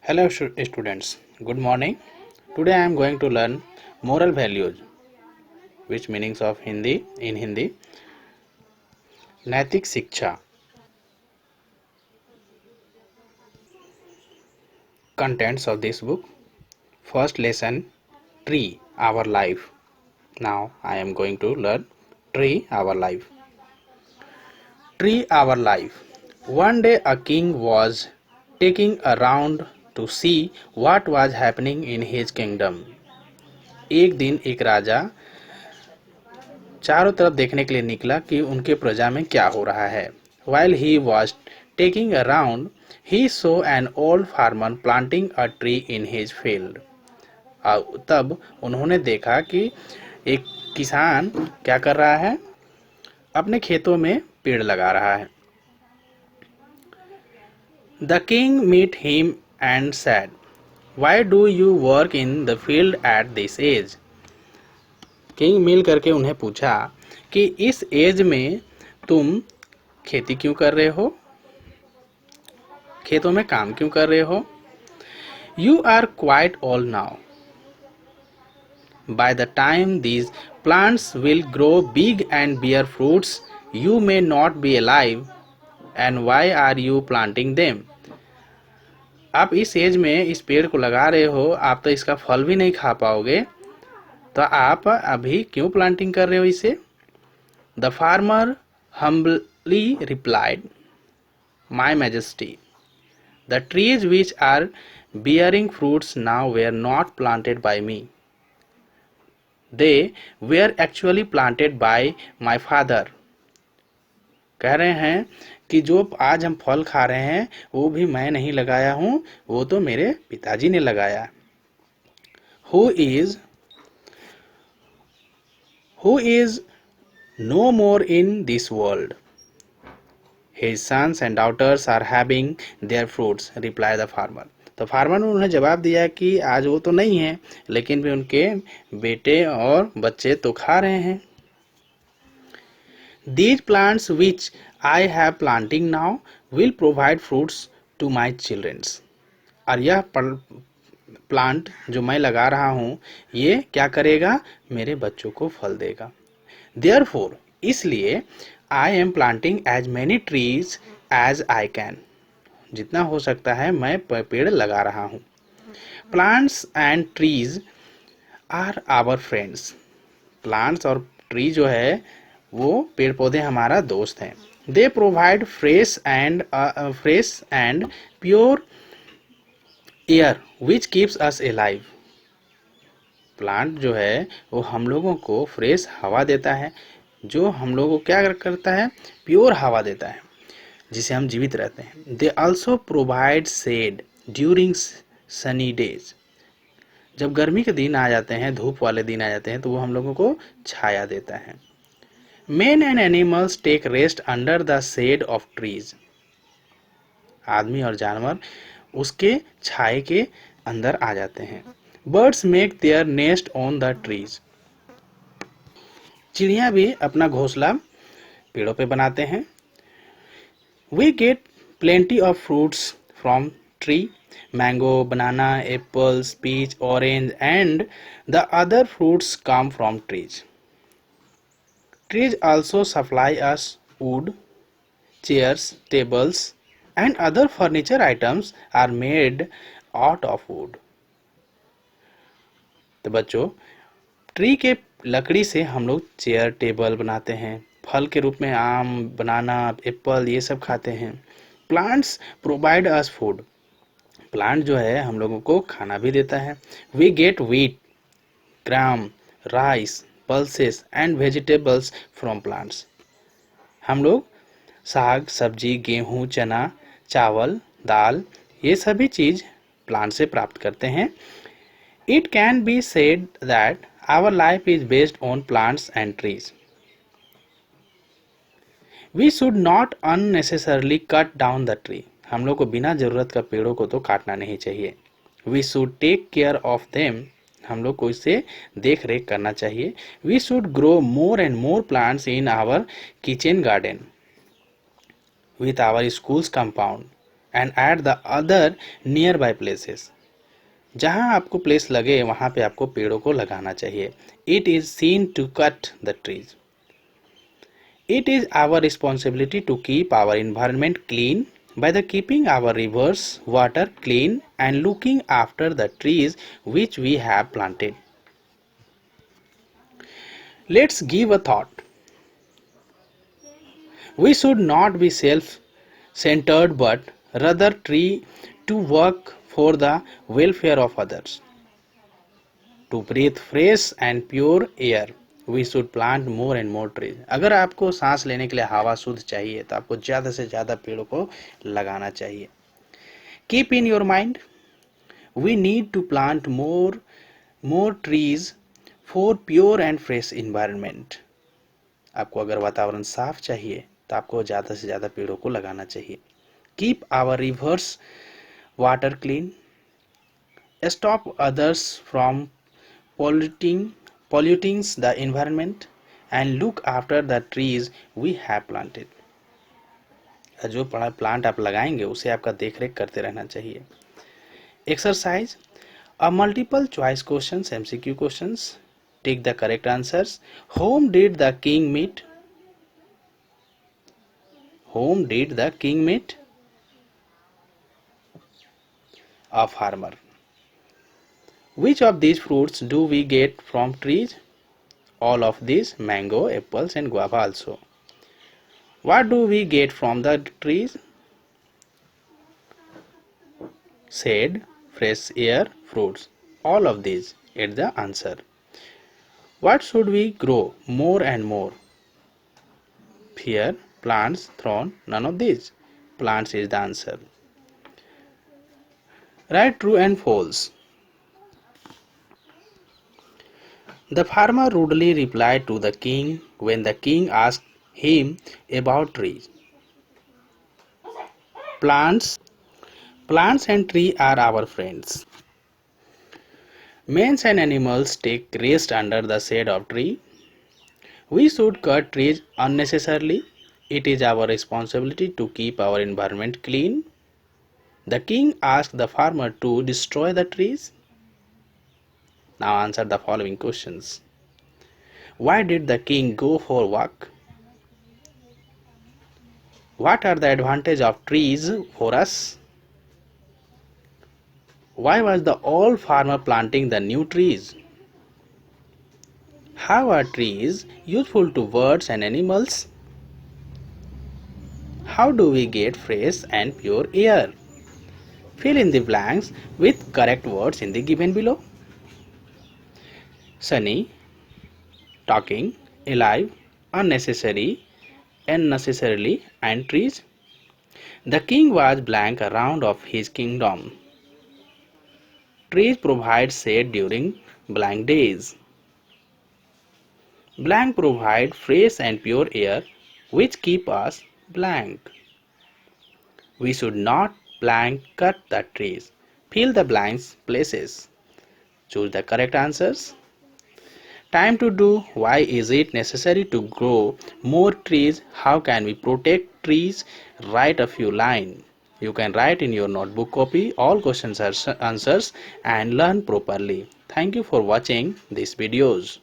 Hello students, good morning. Today I am going to learn moral values, which meanings of Hindi in Hindi. नैतिक शिक्षा. Contents of this book. First lesson, Tree, our life. Now I am going to learn Tree, our life. Tree, our life. One day a king was taking a round to see what was happening in his kingdom. एक दिन एक राजा चारों तरफ देखने के लिए निकला कि उनके प्रजा में क्या हो रहा है. While he was taking a round, he saw an old farmer planting a tree in his field. तब उन्होंने देखा कि एक किसान क्या कर रहा है, अपने खेतों में पेड़ लगा रहा है. The king met him and said, "Why do you work in the field at this age?" King मिल करके उन्हें पूछा कि इस एज में तुम खेती क्यों कर रहे हो, खेतों में काम क्यों कर रहे हो. You are quite old now. By the time these plants will grow big and bear fruits you may not be alive and why are you planting them. आप इस एज में इस पेड़ को लगा रहे हो, आप तो इसका फल भी नहीं खा पाओगे, तो आप अभी क्यों प्लांटिंग कर रहे हो इसे. The farmer humbly replied, "My Majesty, the trees which are bearing fruits now were not planted by me. They were actually planted by my father." कह रहे हैं कि जो आज हम फल खा रहे हैं वो भी मैं नहीं लगाया हूँ, वो तो मेरे पिताजी ने लगाया. Who is no more in this world. His sons and daughters are having their fruits, replied the farmer. तो फार्मर ने उन्हें जवाब दिया कि आज वो तो नहीं है, लेकिन भी उनके बेटे और बच्चे तो खा रहे हैं. These plants which I have planting now will provide fruits to my children. और यह प्लांट जो मैं लगा रहा हूँ ये क्या करेगा, मेरे बच्चों को फल देगा. Therefore, इसलिए I am planting as many trees as I can. जितना हो सकता है मैं पेड़ लगा रहा हूँ. Plants and trees are our friends. Plants और ट्री जो है वो पेड़ पौधे हमारा दोस्त हैं. They provide fresh and pure air which keeps us alive. Plant जो है वो हम लोगों को फ्रेश हवा देता है, जो हम लोगों को क्या करता है, प्योर हवा देता है, जिसे हम जीवित रहते हैं. They also provide shade during sunny days. जब गर्मी के दिन आ जाते हैं, धूप वाले दिन आ जाते हैं, तो वो हम लोगों को छाया देता है. Man and animals take rest under the shade of trees. आदमी और जानवर उसके छाए के अंदर आ जाते हैं. Birds make their nest on the trees. चिड़िया भी अपना घोंसला पेड़ों पे बनाते हैं. We get plenty of fruits from tree. Mango, banana, apples, peach, orange and the other fruits come from trees. Trees also supply us wood. Chairs, tables and other furniture items are made out of wood. तो बच्चों, tree के लकड़ी से हम लोग chair table बनाते हैं. फल के रूप में आम, बनाना, एप्पल ये सब खाते हैं. Plants provide us food. Plant जो है हम लोगों को खाना भी देता है. We get wheat, gram, rice, pulses and vegetables from plants. हम लोग साग, सब्जी, गेहूँ, चना, चावल, दाल ये सभी चीज़ प्लांट से प्राप्त करते हैं. It can be said that our life is based on plants and trees. We should not unnecessarily cut down the tree. हम लोग को बिना जरूरत का पेड़ों को तो काटना नहीं चाहिए. We should take care of them. हम लोग को इसे देख रेख करना चाहिए. We should grow more and more plants in our kitchen garden, with our school's compound and at the other nearby places. जहाँ आपको प्लेस लगे वहाँ पे आपको पेड़ों को लगाना चाहिए. It is seen to cut the trees. It is our responsibility to keep our environment clean by the keeping our rivers water clean and looking after the trees which we have planted. Let's give a thought. We should not be self-centered but rather try to work for the welfare of others. To breathe fresh and pure air, we should plant more and more trees. अगर आपको सांस लेने के लिए हवा शुद्ध चाहिए तो आपको ज़्यादा से ज़्यादा पेड़ों को लगाना चाहिए. Keep in your mind, we need to plant more trees for pure and fresh environment. आपको अगर वातावरण साफ चाहिए तो आपको ज़्यादा से ज़्यादा पेड़ों को लगाना चाहिए. Keep our rivers water clean. Stop others from polluting the environment and look after the trees we have planted. जो प्लांट आप लगाएंगे उसे आपका देख रेख करते रहना चाहिए. Exercise a multiple choice questions MCQ questions. Take the correct answers. Whom did the king meet? Whom did the king meet? A farmer. Which of these fruits do we get from trees? All of these, mango, apples and guava also. What do we get from the trees? Shade, fresh air, fruits. All of these is the answer. What should we grow more and more? Fear, plants, thorn, none of these. Plants is the answer. Write true and false. The farmer rudely replied to the king when the king asked him about trees. Plants and trees are our friends. Men and animals take rest under the shade of tree. We should cut trees unnecessarily. It is our responsibility to keep our environment clean. The king asked the farmer to destroy the trees. Now answer the following questions. Why did the king go for a walk? What are the advantages of trees for us? Why was the old farmer planting the new trees? How are trees useful to birds and animals? How do we get fresh and pure air? Fill in the blanks with correct words in the given below. Sunny, talking, alive, unnecessary, unnecessarily, and trees. The king was blank around of his kingdom. Trees provide shade during blank days. Blank provide fresh and pure air which keep us blank. We should not blank cut the trees. Fill the blanks places. Choose the correct answers. Time to do. Why is it necessary to grow more trees? How can we protect trees? Write a few lines. You can write in your notebook copy all questions answers and learn properly. Thank you for watching these videos.